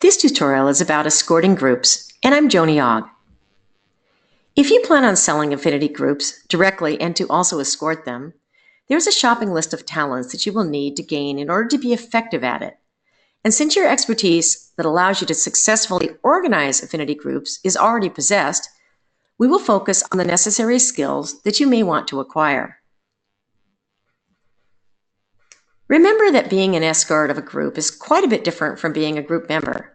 This tutorial is about escorting groups, and I'm Joni Ogg. If you plan on selling affinity groups directly and to also escort them, there's a shopping list of talents that you will need to gain in order to be effective at it. And since your expertise that allows you to successfully organize affinity groups is already possessed, we will focus on the necessary skills that you may want to acquire. Remember that being an escort of a group is quite a bit different from being a group member.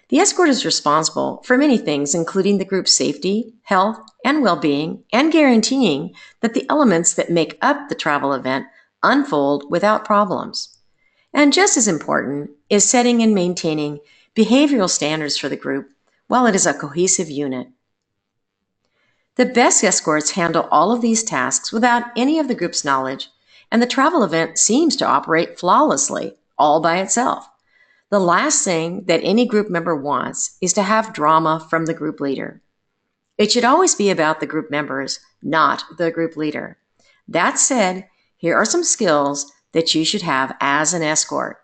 The escort is responsible for many things, including the group's safety, health, and well-being, and guaranteeing that the elements that make up the travel event unfold without problems. And just as important is setting and maintaining behavioral standards for the group while it is a cohesive unit. The best escorts handle all of these tasks without any of the group's knowledge, and the travel event seems to operate flawlessly, all by itself. The last thing that any group member wants is to have drama from the group leader. It should always be about the group members, not the group leader. That said, here are some skills that you should have as an escort.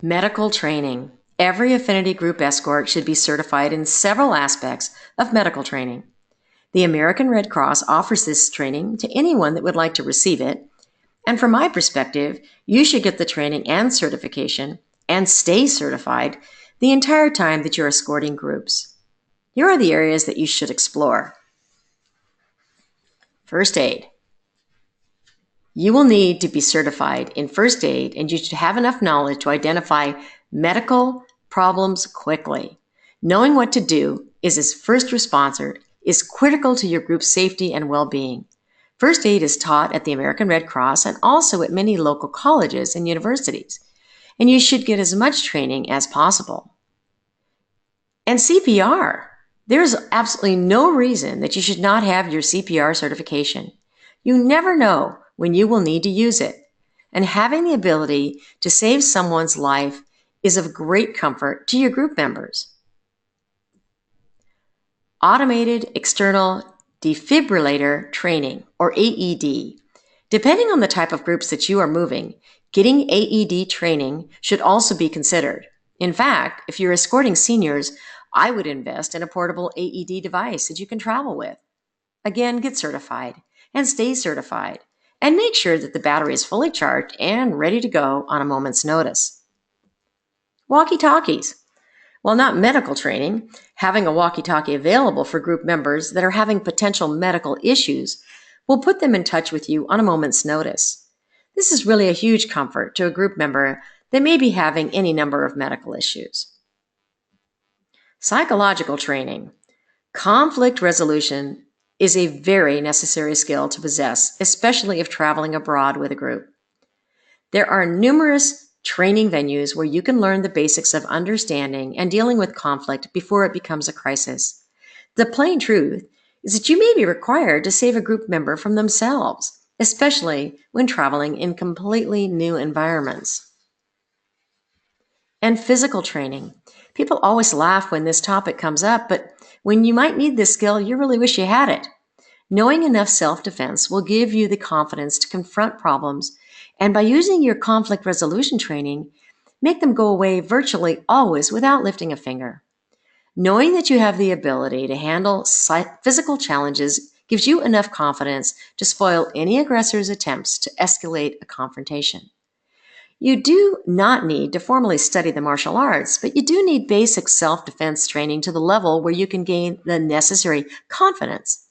Medical training. Every affinity group escort should be certified in several aspects of medical training. The American Red Cross offers this training to anyone that would like to receive it. And from my perspective, you should get the training and certification and stay certified the entire time that you're escorting groups. Here are the areas that you should explore. First aid. You will need to be certified in first aid, and you should have enough knowledge to identify medical problems quickly. Knowing what to do as a first responder is critical to your group's safety and well-being. First aid is taught at the American Red Cross and also at many local colleges and universities, and you should get as much training as possible. And CPR. There's absolutely no reason that you should not have your CPR certification. You never know when you will need to use it, and having the ability to save someone's life is of great comfort to your group members. Automated External Defibrillator Training, or AED. Depending on the type of groups that you are moving, getting AED training should also be considered. In fact, if you're escorting seniors, I would invest in a portable AED device that you can travel with. Again, get certified and stay certified, and make sure that the battery is fully charged and ready to go on a moment's notice. Walkie-talkies. While not medical training, having a walkie-talkie available for group members that are having potential medical issues will put them in touch with you on a moment's notice. This is really a huge comfort to a group member that may be having any number of medical issues. Psychological training. Conflict resolution is a very necessary skill to possess, especially if traveling abroad with a group. There are numerous training venues where you can learn the basics of understanding and dealing with conflict before it becomes a crisis. The plain truth is that you may be required to save a group member from themselves, especially when traveling in completely new environments. And physical training. People always laugh when this topic comes up, but when you might need this skill, you really wish you had it. Knowing enough self-defense will give you the confidence to confront problems, and by using your conflict resolution training, make them go away virtually always without lifting a finger. Knowing that you have the ability to handle physical challenges gives you enough confidence to spoil any aggressor's attempts to escalate a confrontation. You do not need to formally study the martial arts, but you do need basic self-defense training to the level where you can gain the necessary confidence.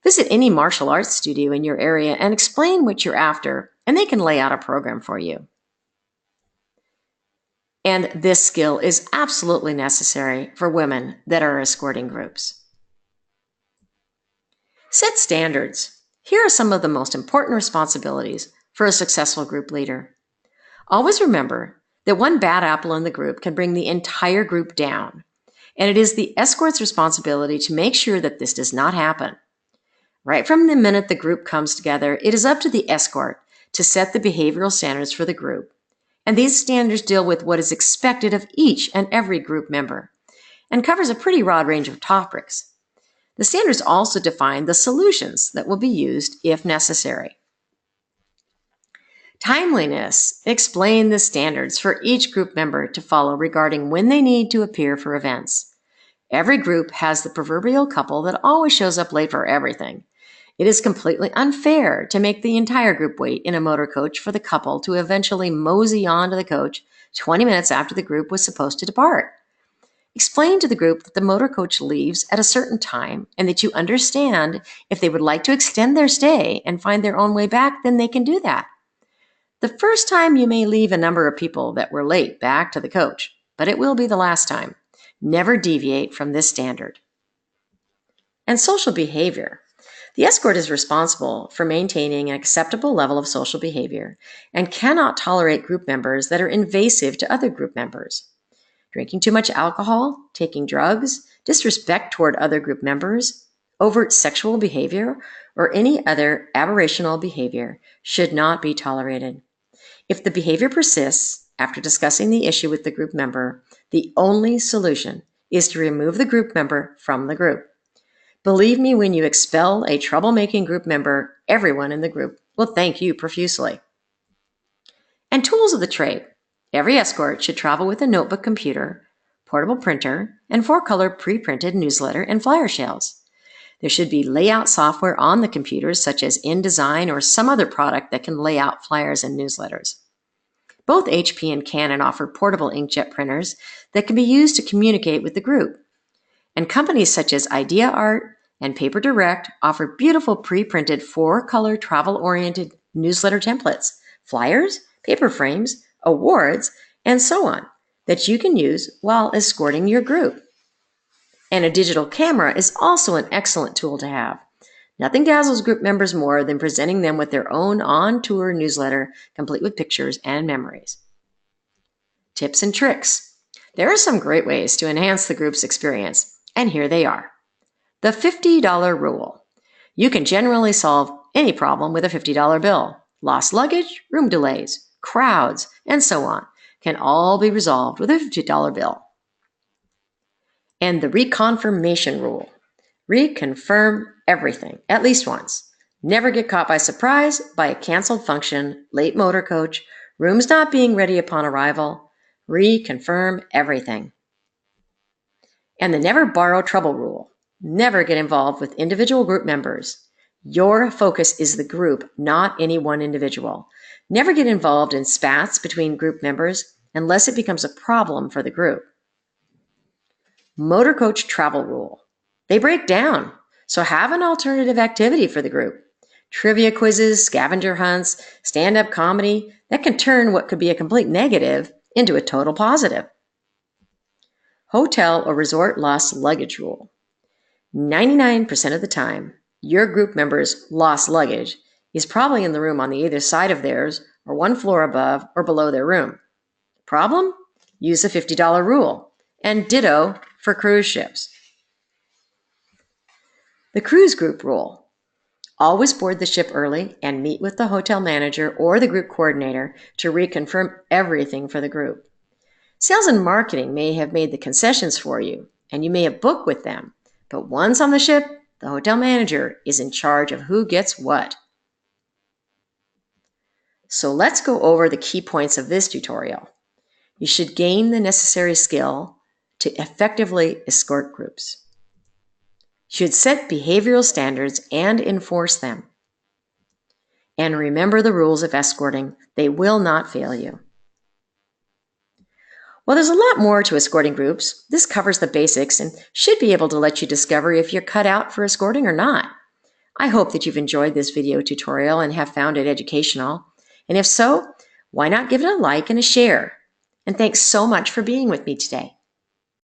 Visit any martial arts studio in your area and explain what you're after, and they can lay out a program for you. And this skill is absolutely necessary for women that are escorting groups. Set standards. Here are some of the most important responsibilities for a successful group leader. Always remember that one bad apple in the group can bring the entire group down, and it is the escort's responsibility to make sure that this does not happen. Right from the minute the group comes together, it is up to the escort to set the behavioral standards for the group. And these standards deal with what is expected of each and every group member and covers a pretty broad range of topics. The standards also define the solutions that will be used if necessary. Timeliness. Explain the standards for each group member to follow regarding when they need to appear for events. Every group has the proverbial couple that always shows up late for everything. It is completely unfair to make the entire group wait in a motor coach for the couple to eventually mosey on to the coach 20 minutes after the group was supposed to depart. Explain to the group that the motor coach leaves at a certain time and that you understand if they would like to extend their stay and find their own way back, then they can do that. The first time you may leave a number of people that were late back to the coach, but it will be the last time. Never deviate from this standard. And social behavior. The escort is responsible for maintaining an acceptable level of social behavior and cannot tolerate group members that are invasive to other group members. Drinking too much alcohol, taking drugs, disrespect toward other group members, overt sexual behavior, or any other aberrational behavior should not be tolerated. If the behavior persists after discussing the issue with the group member, the only solution is to remove the group member from the group. Believe me, when you expel a troublemaking group member, everyone in the group will thank you profusely. And tools of the trade. Every escort should travel with a notebook computer, portable printer, and 4-color pre-printed newsletter and flyer shells. There should be layout software on the computers, such as InDesign or some other product that can lay out flyers and newsletters. Both HP and Canon offer portable inkjet printers that can be used to communicate with the group. And companies such as Idea Art and Paper Direct offer beautiful pre-printed 4-color travel-oriented newsletter templates, flyers, paper frames, awards, and so on that you can use while escorting your group. And a digital camera is also an excellent tool to have. Nothing dazzles group members more than presenting them with their own on-tour newsletter, complete with pictures and memories. Tips and tricks. There are some great ways to enhance the group's experience, and here they are. The $50 rule. You can generally solve any problem with a $50 bill. Lost luggage, room delays, crowds, and so on can all be resolved with a $50 bill. And the reconfirmation rule. Reconfirm everything, at least once. Never get caught by surprise by a canceled function, late motor coach, rooms not being ready upon arrival. Reconfirm everything. And the never borrow trouble rule. Never get involved with individual group members. Your focus is the group, not any one individual. Never get involved in spats between group members unless it becomes a problem for the group. Motor coach travel rule. They break down, so have an alternative activity for the group. Trivia quizzes, scavenger hunts, stand-up comedy, that can turn what could be a complete negative into a total positive. Hotel or resort lost luggage rule. 99% of the time, your group member's lost luggage is probably in the room on the either side of theirs or one floor above or below their room. Problem? Use the $50 rule, and ditto for cruise ships. The cruise group rule. Always board the ship early and meet with the hotel manager or the group coordinator to reconfirm everything for the group. Sales and marketing may have made the concessions for you, and you may have booked with them, but once on the ship, the hotel manager is in charge of who gets what. So let's go over the key points of this tutorial. You should gain the necessary skill to effectively escort groups. You should set behavioral standards and enforce them. And remember the rules of escorting. They will not fail you. Well, there's a lot more to escorting groups. This covers the basics and should be able to let you discover if you're cut out for escorting or not. I hope that you've enjoyed this video tutorial and have found it educational. And if so, why not give it a like and a share? And thanks so much for being with me today.